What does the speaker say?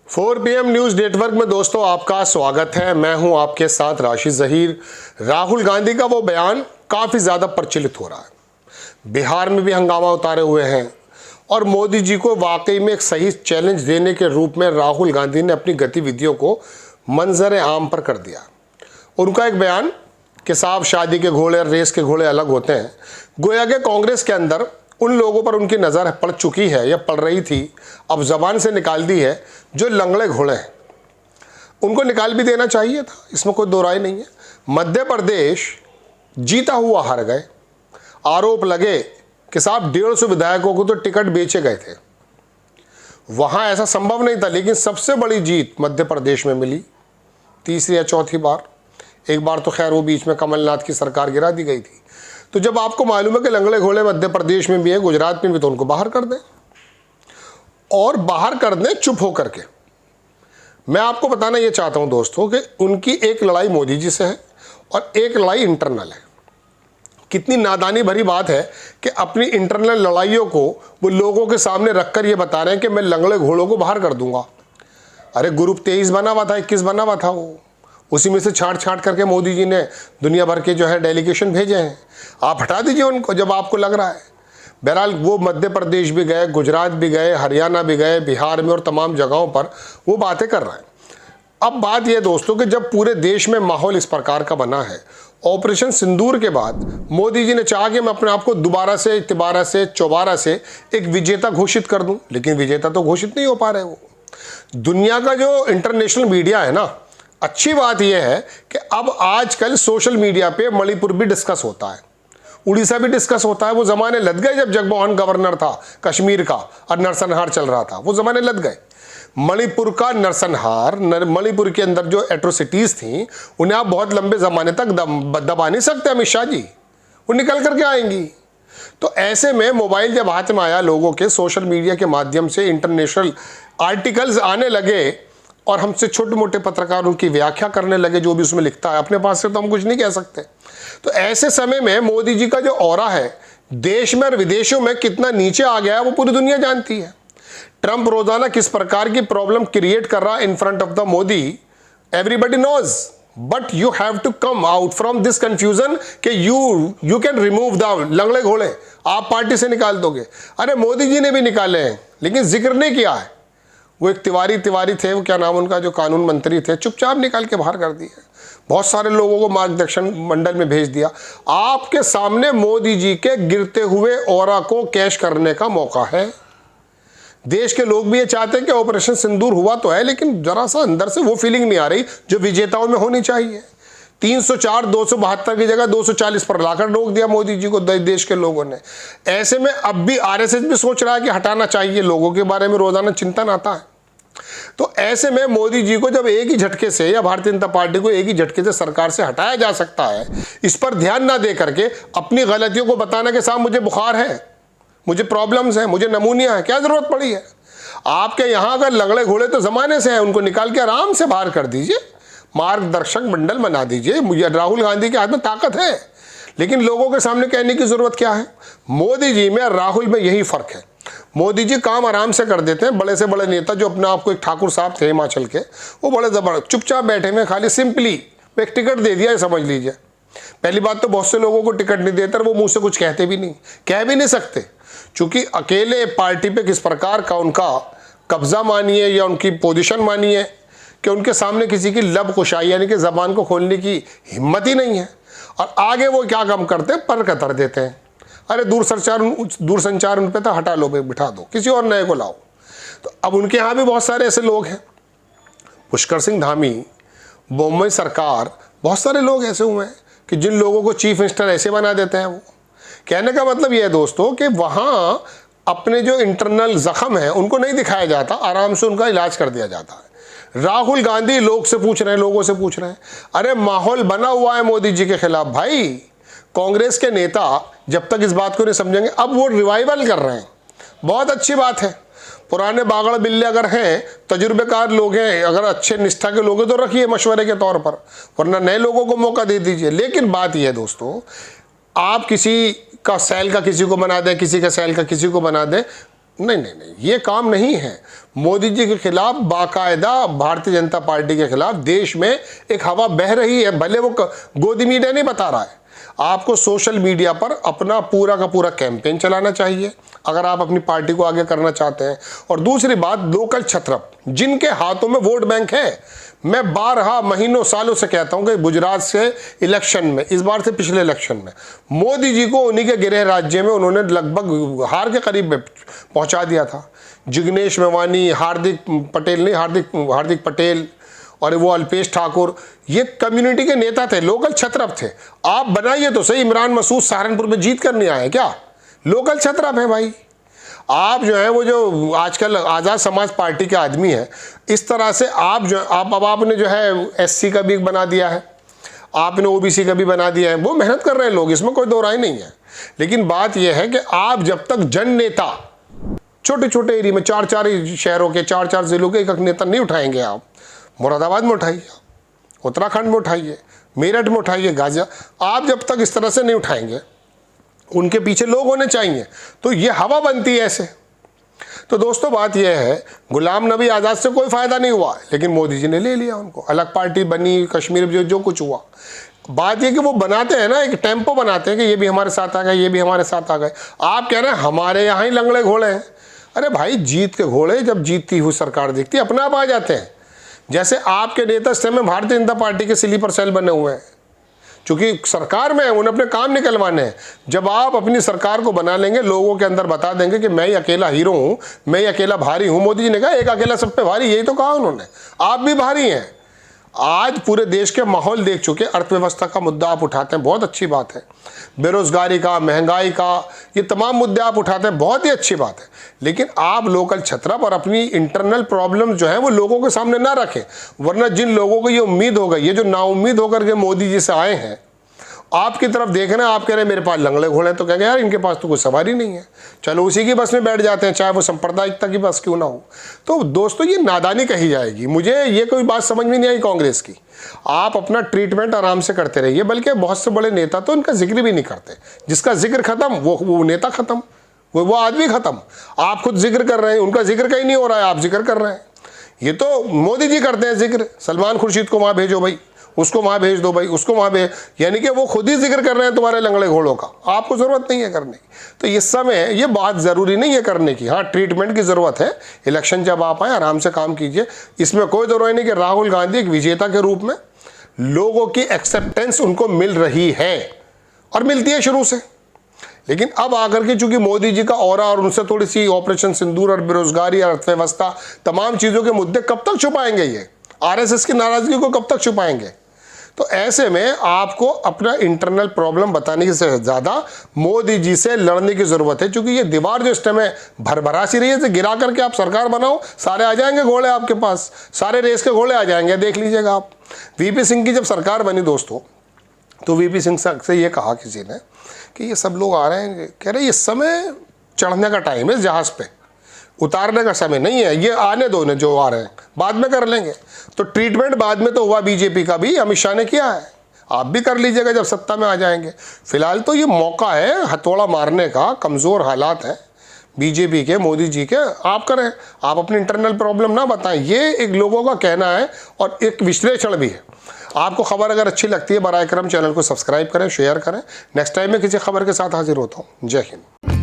4 PM news network में दोस्तों आपका स्वागत है। मैं हूं आपके साथ राशिद जहीर। राहुल गांधी का वो बयान काफ़ी ज़्यादा प्रचलित हो रहा है। बिहार में भी हंगामा उतारे हुए हैं और मोदी जी को वाकई में एक सही चैलेंज देने के रूप में राहुल गांधी ने अपनी गतिविधियों को मंजर आम पर कर दिया। उनका एक बयान कि साहब शादी के घोड़े और रेस के घोड़े अलग होते हैं, गोया कि कांग्रेस के अंदर उन लोगों पर उनकी नज़र पड़ चुकी है या पड़ रही थी, अब ज़बान से निकाल दी है, जो लंगड़े घोड़े हैं उनको निकाल भी देना चाहिए था, इसमें कोई दो राय नहीं है। मध्य प्रदेश जीता हुआ हार गए। आरोप लगे कि साहब 150 विधायकों को तो टिकट बेचे गए थे, वहाँ ऐसा संभव नहीं था, लेकिन सबसे बड़ी जीत मध्य प्रदेश में मिली, तीसरी या चौथी बार। एक बार तो खैर वो बीच में कमलनाथ की सरकार गिरा दी गई थी। तो जब आपको मालूम है कि लंगड़े घोड़े मध्य प्रदेश में भी हैं, गुजरात में भी, तो उनको बाहर कर दें, और बाहर कर दें चुप होकर के। मैं आपको बताना ये चाहता हूं दोस्तों कि उनकी एक लड़ाई मोदी जी से है और एक लड़ाई इंटरनल है। कितनी नादानी भरी बात है कि अपनी इंटरनल लड़ाइयों को वो लोगों के सामने रखकर ये बता रहे हैं कि मैं लंगड़े घोड़ों को बाहर कर दूंगा। अरे ग्रुप 23 बना हुआ था, 21 बना हुआ था, वो उसी में से छांट करके मोदी जी ने दुनिया भर के जो है डेलीगेशन भेजे हैं। आप हटा दीजिए उनको जब आपको लग रहा है। बहरहाल वो मध्य प्रदेश भी गए, गुजरात भी गए, हरियाणा भी गए, बिहार में और तमाम जगहों पर वो बातें कर रहे हैं। अब बात यह दोस्तों कि जब पूरे देश में माहौल इस प्रकार का बना है, ऑपरेशन सिंदूर के बाद मोदी जी ने चाहा कि मैं अपने आप को दोबारा से, तिबारा से, चौबारा से एक विजेता घोषित कर दूं, लेकिन विजेता तो घोषित नहीं हो पा रहे। वो दुनिया का जो इंटरनेशनल मीडिया है ना, अच्छी बात यह है कि अब आजकल सोशल मीडिया पे मणिपुर भी डिस्कस होता है, उड़ीसा भी डिस्कस होता है। वो ज़माने लद गए जब जगमोहन गवर्नर था कश्मीर का और नरसंहार चल रहा था, वो ज़माने लद गए। मणिपुर का नरसंहार, मणिपुर के अंदर जो एट्रोसिटीज़ थी, उन्हें आप बहुत लंबे ज़माने तक दबा नहीं सकते अमित शाह जी, वो निकल करके आएंगी। तो ऐसे में मोबाइल जब हाथ में आया, लोगों के सोशल मीडिया के माध्यम से इंटरनेशनल आर्टिकल्स आने लगे और हमसे छोटे मोटे पत्रकार उनकी व्याख्या करने लगे, जो भी उसमें लिखता है, अपने पास से तो हम कुछ नहीं कह सकते। तो ऐसे समय में मोदी जी का जो ऑरा है देश में और विदेशों में कितना नीचे आ गया है, वो पूरी दुनिया जानती है। ट्रंप रोजाना किस प्रकार की प्रॉब्लम क्रिएट कर रहा है in front of the Modi, everybody knows, but you have to come out from this confusion कि यू कैन रिमूव द लंगड़े घोड़े, आप पार्टी से निकाल दोगे। अरे मोदी जी ने भी निकाले हैं, लेकिन जिक्र नहीं किया है। वो एक तिवारी थे, वो क्या नाम उनका, जो कानून मंत्री थे, चुपचाप निकाल के बाहर कर दिए। बहुत सारे लोगों को मार्गदर्शन मंडल में भेज दिया। आपके सामने मोदी जी के गिरते हुए ऑरा को कैश करने का मौका है। देश के लोग भी ये चाहते हैं कि ऑपरेशन सिंदूर हुआ तो है, लेकिन जरा सा अंदर से वो फीलिंग नहीं आ रही जो विजेताओं में होनी चाहिए। 304 272 की जगह 240 पर लाकर रोक दिया मोदी जी को देश के लोगों ने। ऐसे में अब भी आरएसएस भी सोच रहा है कि हटाना चाहिए, लोगों के बारे में रोजाना चिंतन आता है। तो ऐसे में मोदी जी को जब एक ही झटके से, या भारतीय जनता पार्टी को एक ही झटके से सरकार से हटाया जा सकता है, इस पर ध्यान ना दे करके अपनी गलतियों को बताना कि साहब मुझे बुखार है, मुझे प्रॉब्लम्स हैं, मुझे नमूनिया है, क्या जरूरत पड़ी है। आपके यहाँ अगर लंगड़े घोड़े तो जमाने से हैं, उनको निकाल के आराम से बाहर कर दीजिए, मार्गदर्शक मंडल बना दीजिए। मुझे राहुल गांधी के हाथ में ताकत है, लेकिन लोगों के सामने कहने की जरूरत क्या है। मोदी जी में और राहुल में यही फर्क है। मोदी जी काम आराम से कर देते हैं। बड़े से बड़े नेता जो अपने आप को, एक ठाकुर साहब थे हिमाचल के, वो बड़े जबरदस्त चुपचाप बैठे हुए, खाली सिंपली एक टिकट दे दिया, समझ लीजिए। पहली बात तो बहुत से लोगों को टिकट नहीं देते, वो मुंह से कुछ कहते भी नहीं, कह भी नहीं सकते, क्योंकि अकेले पार्टी पे किस प्रकार का उनका कब्जा मानिए या उनकी पोजीशन मानिए कि उनके सामने किसी की लब कुशाई यानी कि जबान को खोलने की हिम्मत ही नहीं है। और आगे वो क्या काम करते हैं, पर कतर देते हैं। अरे दूरसंचार उन पे था, हटा लो, बिठा दो, किसी और नए को लाओ। तो अब उनके यहाँ भी बहुत सारे ऐसे लोग हैं, पुष्कर सिंह धामी, बॉम्बे सरकार, बहुत सारे लोग ऐसे हुए हैं कि जिन लोगों को चीफ मिनिस्टर ऐसे बना देते हैं। वो कहने का मतलब ये है दोस्तों कि वहाँ अपने जो इंटरनल जख्म है उनको नहीं दिखाया जाता, आराम से उनका इलाज कर दिया जाता है। राहुल गांधी लोगों से पूछ रहे हैं, अरे माहौल बना हुआ है मोदी जी के खिलाफ। भाई कांग्रेस के नेता जब तक इस बात को नहीं समझेंगे, अब वो रिवाइवल कर रहे हैं, बहुत अच्छी बात है। पुराने बागड़ बिल्ले अगर हैं, तजुर्बेकार लोग हैं, अगर अच्छे निष्ठा के लोग हैं तो रखिए मशवरे के तौर पर, वरना नए लोगों को मौका दे दीजिए। लेकिन बात यह है दोस्तों, आप किसी का सैल का किसी को बना दें, किसी का सैल का किसी को बना दें, नहीं, ये काम नहीं है। मोदी जी के खिलाफ बाकायदा भारतीय जनता पार्टी के खिलाफ देश में एक हवा बह रही है, भले वो गोदी मीडिया नहीं बता रहा है। आपको सोशल मीडिया पर अपना पूरा का पूरा कैंपेन चलाना चाहिए अगर आप अपनी पार्टी को आगे करना चाहते हैं। और दूसरी बात, लोकल छत्रप जिनके हाथों में वोट बैंक है, मैं 12 महीनों सालों से कहता हूं कि गुजरात से इलेक्शन में, इस बार से पिछले इलेक्शन में, मोदी जी को उन्हीं के गृह राज्य में उन्होंने लगभग हार के करीब पहुंचा दिया था। जिग्नेश मेवानी, हार्दिक पटेल और वो अल्पेश ठाकुर, ये कम्युनिटी के नेता थे, लोकल छत्रप थे। आप बनाइए तो सही, इमरान मसूद सहारनपुर में जीत करने आए क्या? लोकल छत्रप है भाई। आप जो है वो जो आजकल आज़ाद समाज पार्टी के आदमी हैं, इस तरह से आपने जो है SC का भी बना दिया है, आपने OBC का भी बना दिया है। वो मेहनत कर रहे हैं लोग, इसमें कोई दो राय नहीं है। लेकिन बात यह है कि आप जब तक जन नेता छोटे छोटे एरिया में 4-4 शहरों के 4-4 जिलों के एक नेता नहीं उठाएंगे, आप मुरादाबाद में उठाइए, उत्तराखंड में उठाइए, मेरठ में उठाइए, गाजिया, आप जब तक इस तरह से नहीं उठाएंगे, उनके पीछे लोग होने चाहिए, तो ये हवा बनती है ऐसे। तो दोस्तों बात यह है, गुलाम नबी आज़ाद से कोई फ़ायदा नहीं हुआ, लेकिन मोदी जी ने ले लिया उनको, अलग पार्टी बनी, कश्मीर में जो कुछ हुआ। बात यह कि वो बनाते हैं ना, एक टेम्पो बनाते हैं कि ये भी हमारे साथ आ गए, ये भी हमारे साथ आ गए। आप कह रहे हैं हमारे यहाँ ही लंगड़े घोड़े हैं। अरे भाई, जीत के घोड़े जब जीतती हुई सरकार दिखती है अपने आप आ जाते हैं। जैसे आपके नेता इस समय भारतीय जनता पार्टी के स्लीपर सेल बने हुए हैं, क्योंकि सरकार में उन्हें अपने काम निकलवाने हैं। जब आप अपनी सरकार को बना लेंगे, लोगों के अंदर बता देंगे कि मैं ही अकेला हीरो हूं, मैं ही अकेला भारी हूं। मोदी जी ने कहा एक अकेला सब पे भारी, यही तो कहा उन्होंने। आप भी भारी हैं। आज पूरे देश के माहौल देख चुके, अर्थव्यवस्था का मुद्दा आप उठाते हैं, बहुत अच्छी बात है। बेरोजगारी का, महंगाई का, ये तमाम मुद्दे आप उठाते हैं, बहुत ही अच्छी बात है। लेकिन आप लोकल छत्रप और अपनी इंटरनल प्रॉब्लम जो है वो लोगों के सामने ना रखें, वरना जिन लोगों को ये उम्मीद हो गई, ये जो नाउम्मीद होकर के मोदी जी से आए हैं, आपकी तरफ देख रहे हैं, आप कह रहे हैं मेरे पास लंगड़े घोड़े हैं, तो कहेंगे यार इनके पास तो कोई सवारी नहीं है, चलो उसी की बस में बैठ जाते हैं, चाहे वो सांप्रदायिकता की बस क्यों ना हो। तो दोस्तों ये नादानी कही जाएगी। मुझे ये कोई बात समझ में नहीं आई कांग्रेस की। आप अपना ट्रीटमेंट आराम से करते रहिए, बल्कि बहुत से बड़े नेता तो इनका जिक्र भी नहीं करते। जिसका जिक्र खत्म वो नेता खत्म, वो आदमी खत्म। आप खुद जिक्र कर रहे हैं, उनका जिक्र कहीं नहीं हो रहा है, आप जिक्र कर रहे हैं। ये तो मोदी जी करते हैं जिक्र, सलमान खुर्शीद को वहाँ भेजो भाई, उसको वहाँ भेज दो भाई, उसको वहाँ भेज, यानी कि वो खुद ही जिक्र कर रहे हैं तुम्हारे लंगड़े घोड़ों का, आपको ज़रूरत नहीं है करने की। तो इस समय ये बात ज़रूरी नहीं है करने की। हाँ, ट्रीटमेंट की ज़रूरत है। इलेक्शन जब आप आए आराम से काम कीजिए, इसमें कोई ज़रूरत नहीं कि राहुल गांधी एक विजेता के रूप में, लोगों की एक्सेप्टेंस उनको मिल रही है और मिलती है शुरू से। लेकिन अब आकर के चूंकि मोदी जी का ऑरा और उनसे थोड़ी सी ऑपरेशन सिंदूर और बेरोजगारी, अर्थव्यवस्था, तमाम चीज़ों के मुद्दे कब तक छुपाएंगे? ये RSS की नाराज़गी को कब तक छुपाएंगे? तो ऐसे में आपको अपना इंटरनल प्रॉब्लम बताने से ज़्यादा मोदी जी से लड़ने की ज़रूरत है, क्योंकि ये दीवार जो इस समय भरभरा सी रही है, गिरा करके आप सरकार बनाओ, सारे आ जाएंगे घोड़े आपके पास, सारे रेस के घोड़े आ जाएंगे, देख लीजिएगा आप। VP सिंह की जब सरकार बनी दोस्तों, तो VP सिंह से ये कहा किसी ने कि ये सब लोग आ रहे हैं, कह रहे इस समय चढ़ने का टाइम है जहाज़ पे, उतारने का समय नहीं है, ये आने दो ने जो आ रहे हैं, बाद में कर लेंगे। तो ट्रीटमेंट बाद में तो हुआ बीजेपी का भी, अमित शाह ने किया है, आप भी कर लीजिएगा जब सत्ता में आ जाएंगे। फिलहाल तो ये मौका है हथौड़ा मारने का, कमज़ोर हालात हैं बीजेपी के, मोदी जी के, आप करें, आप अपनी इंटरनल प्रॉब्लम ना बताएं। ये एक लोगों का कहना है और एक विश्लेषण भी है। आपको खबर अगर अच्छी लगती है, बराए करम चैनल को सब्सक्राइब करें, शेयर करें। नेक्स्ट टाइम मैं किसी खबर के साथ हाजिर होता हूँ। जय हिंद।